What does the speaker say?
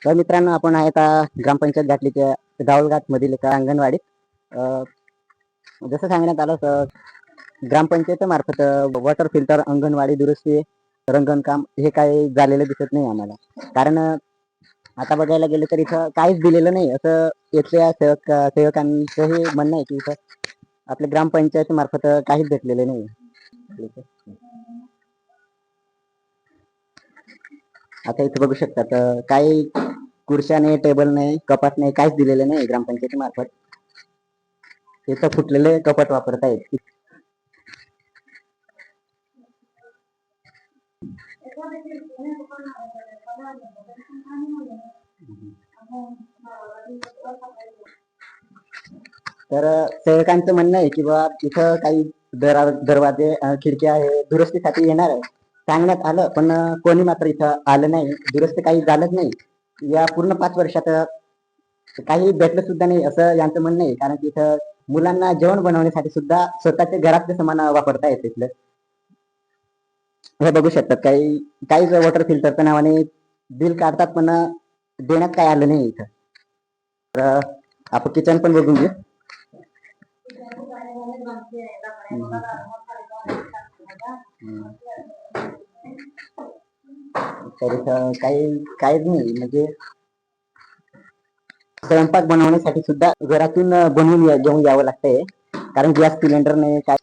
तर मित्रांनो, आपण आहे आता ग्रामपंचायत घाटलीच्या गावघाट मधील एका अंगणवाडीत. जसं सांगण्यात आलं तर ग्रामपंचायतीमार्फत वॉटर फिल्टर अंगणवाडी दुरुस्ती रंगणकाम हे काही झालेलं दिसत नाही आम्हाला. कारण आता बघायला गेलं तर इथं काहीच दिलेलं नाही असं इथल्या सेवकांचंही म्हणणं आहे की इथं आपल्या ग्रामपंचायतीमार्फत काहीच भेटलेलं नाही. आता इथे बघू शकतात काही खुर्च्या नाही, टेबल नाही, कपाट नाही, काहीच दिलेलं नाही ग्रामपंचायती मार्फत. इथं फुटलेले कपाट वापरत आहेत. तर सेवकांचं म्हणणं आहे की बा इथं काही दरवाजे खिडक्या आहे दुरुस्तीसाठी येणार आहे सांगण्यात आलं, पण कोणी मात्र इथं आलं नाही. दुरुस्त काही झालंच नाही. या पूर्ण 5 वर्षात काही भेटलं सुद्धा नाही असं यांचं म्हणणं आहे. कारण की इथं मुलांना जेवण बनवण्यासाठी सुद्धा स्वतःच्या घरातलं सामान वापरता येते इथलं. हे बघू शकतात काही काहीच वॉटर फिल्टरच्या नावाने बिल काढतात, पण देण्यात काय आलं नाही इथं. तर आपण किचन पण बघून घेऊ. तर इथं काहीच नाही, म्हणजे स्वयंपाक बनवण्यासाठी सुद्धा घरातून बनवून घेऊन यावं लागतंय. कारण गॅस सिलेंडर नाही काय.